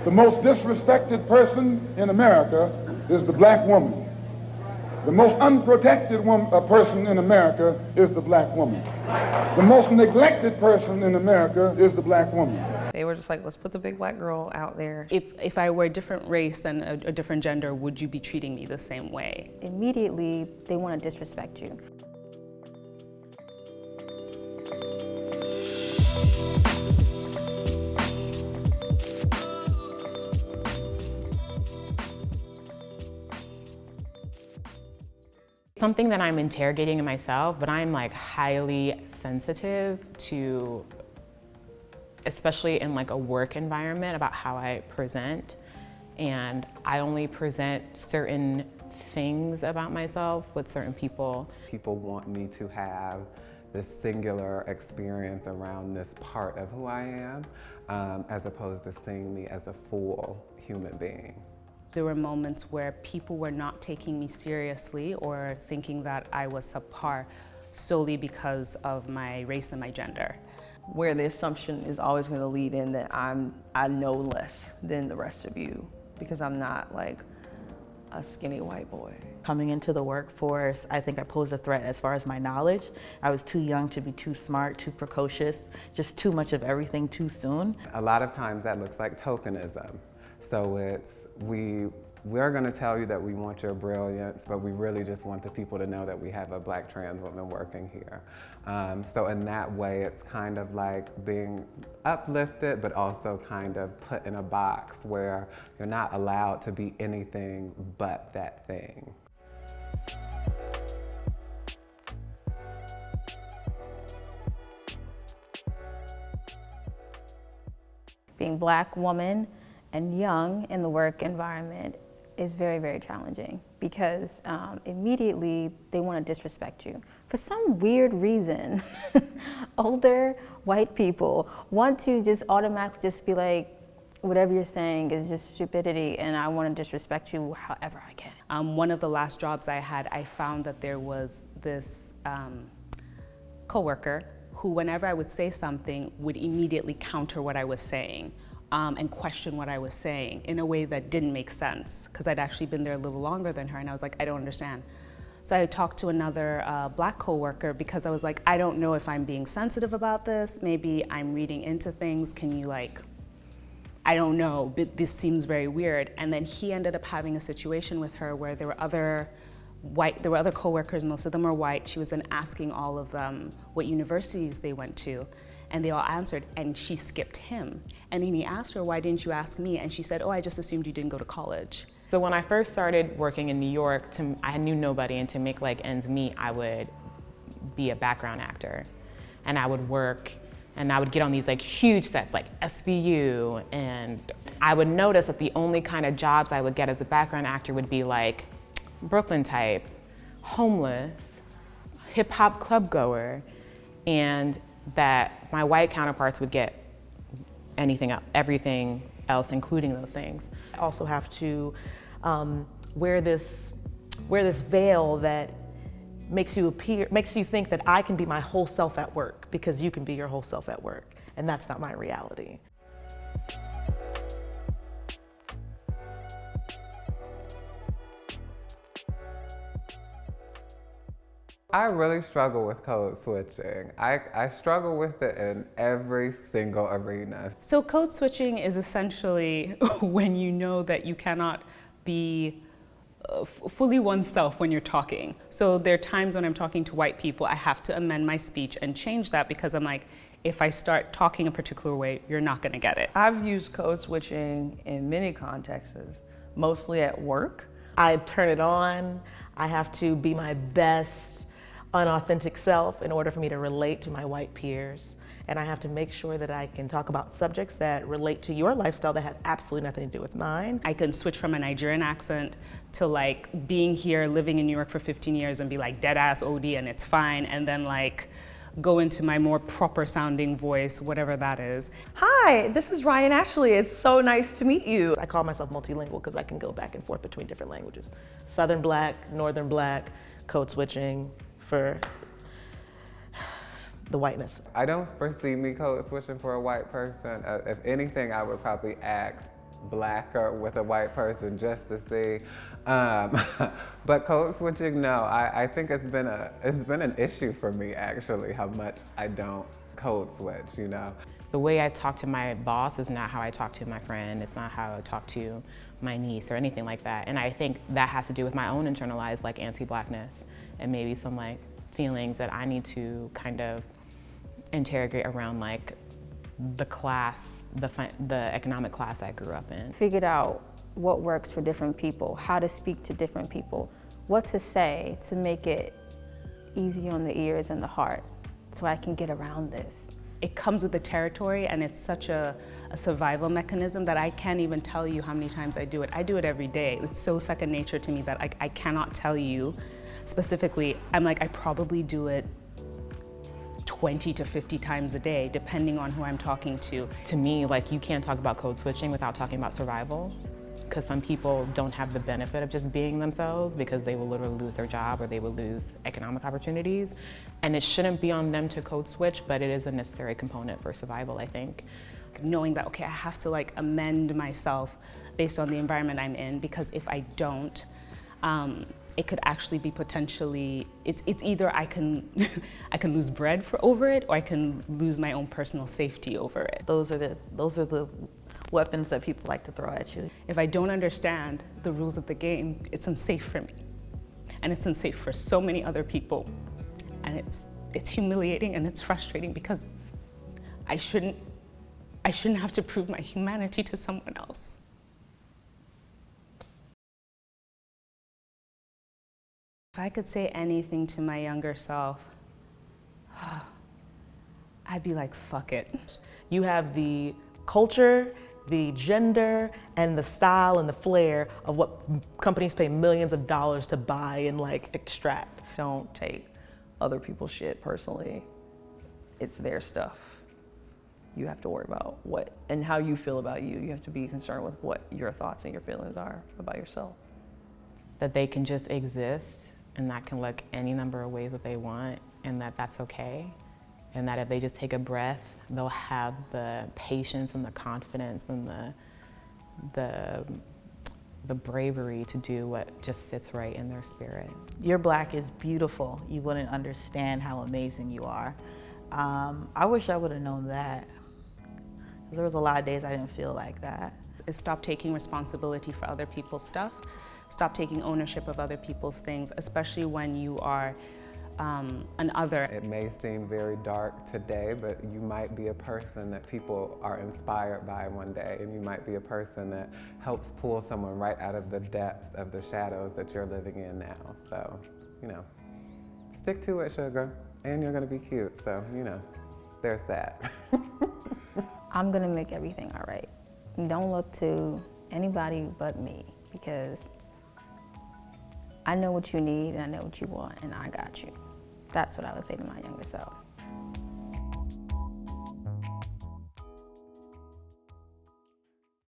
The most disrespected person in America is the black woman. The most unprotected person in America is the black woman. The most neglected person in America is the black woman. They were just like, let's put the big black girl out there. If I were a different race and a different gender, would you be treating me the same way? Immediately, they want to disrespect you. Something that I'm interrogating in myself, but I'm like highly sensitive to, especially in like a work environment, about how I present. And I only present certain things about myself with certain people. People want me to have this singular experience around this part of who I am, as opposed to seeing me as a full human being. There were moments where people were not taking me seriously or thinking that I was subpar solely because of my race and my gender. Where the assumption is always going to lead in that I know less than the rest of you because I'm not like a skinny white boy. Coming into the workforce, I think I posed a threat as far as my knowledge. I was too young to be too smart, too precocious, just too much of everything too soon. A lot of times that looks like tokenism. So it's, we're going to tell you that we want your brilliance, but we really just want the people to know that we have a black trans woman working here. So in that way, it's kind of like being uplifted, but also kind of put in a box where you're not allowed to be anything but that thing. Being black woman and young in the work environment is very, very challenging because immediately they want to disrespect you. For some weird reason, older white people want to just automatically just be like, whatever you're saying is just stupidity and I want to disrespect you however I can. One of the last jobs I had, I found that there was this coworker who, whenever I would say something, would immediately counter what I was saying. And question what I was saying in a way that didn't make sense because I'd actually been there a little longer than her and I was like, I don't understand. So I talked to another black coworker because I was like, I don't know if I'm being sensitive about this. Maybe I'm reading into things. Can you I don't know, but this seems very weird. And then he ended up having a situation with her where there were other coworkers, most of them were white. She was then asking all of them what universities they went to. And they all answered, and she skipped him. And then he asked her, why didn't you ask me? And she said, oh, I just assumed you didn't go to college. So when I first started working in New York, I knew nobody, and to make like ends meet, I would be a background actor. And I would work, and I would get on these like huge sets like SVU, and I would notice that the only kind of jobs I would get as a background actor would be like Brooklyn type, homeless, hip hop club goer, and that my white counterparts would get everything else, including those things. I also have to wear this veil that makes you think that I can be my whole self at work because you can be your whole self at work, and that's not my reality. I really struggle with code switching. I struggle with it in every single arena. So code switching is essentially when you know that you cannot be fully oneself when you're talking. So there are times when I'm talking to white people, I have to amend my speech and change that because I'm like, if I start talking a particular way, you're not gonna get it. I've used code switching in many contexts, mostly at work. I turn it on. I have to be my best unauthentic self in order for me to relate to my white peers. And I have to make sure that I can talk about subjects that relate to your lifestyle that have absolutely nothing to do with mine. I can switch from a Nigerian accent to like being here, living in New York for 15 years and be like dead ass OD and it's fine. And then like go into my more proper sounding voice, whatever that is. Hi, this is Ryan Ashley. It's so nice to meet you. I call myself multilingual because I can go back and forth between different languages. Southern Black, Northern Black, code switching for the whiteness. I don't foresee me code switching for a white person. If anything, I would probably act blacker with a white person just to see. But code switching, no, I think it's been an issue for me actually, how much I don't code switch, you know. The way I talk to my boss is not how I talk to my friend, it's not how I talk to my niece or anything like that. And I think that has to do with my own internalized like anti-blackness and maybe some like feelings that I need to kind of interrogate around like the class, the economic class I grew up in. Figured out what works for different people, how to speak to different people, what to say to make it easy on the ears and the heart so I can get around this. It comes with the territory, and it's such a survival mechanism that I can't even tell you how many times I do it. I do it every day. It's so second nature to me that I cannot tell you specifically. I'm like, I probably do it 20 to 50 times a day, depending on who I'm talking to. To me, like, you can't talk about code switching without talking about survival, because some people don't have the benefit of just being themselves because they will literally lose their job or they will lose economic opportunities. And it shouldn't be on them to code switch, but it is a necessary component for survival, I think. Knowing that, okay, I have to like amend myself based on the environment I'm in, because if I don't, it could actually be potentially, it's either I can I can lose bread over it, or I can lose my own personal safety over it. Those are the weapons that people like to throw at you. If I don't understand the rules of the game, it's unsafe for me. And it's unsafe for so many other people. And it's humiliating and it's frustrating because I shouldn't have to prove my humanity to someone else. If I could say anything to my younger self, I'd be like, fuck it. You have the culture, the gender, and the style and the flair of what companies pay millions of dollars to buy and like extract. Don't take other people's shit personally. It's their stuff. You have to worry about what and how you feel about you. You have to be concerned with what your thoughts and your feelings are about yourself. That they can just exist and that can look any number of ways that they want, and that that's okay. And that if they just take a breath, they'll have the patience and the confidence and the bravery to do what just sits right in their spirit. Your Black is beautiful. You wouldn't understand how amazing you are. I wish I would have known that. There was a lot of days I didn't feel like that. Stop taking responsibility for other people's stuff. Stop taking ownership of other people's things, especially when you are an other. It may seem very dark today, but you might be a person that people are inspired by one day, and you might be a person that helps pull someone right out of the depths of the shadows that you're living in now. So, you know, stick to it, sugar, and you're gonna be cute, so, you know, there's that. I'm gonna make everything all right. Don't look to anybody but me, because I know what you need and I know what you want, and I got you. That's what I would say to my younger self.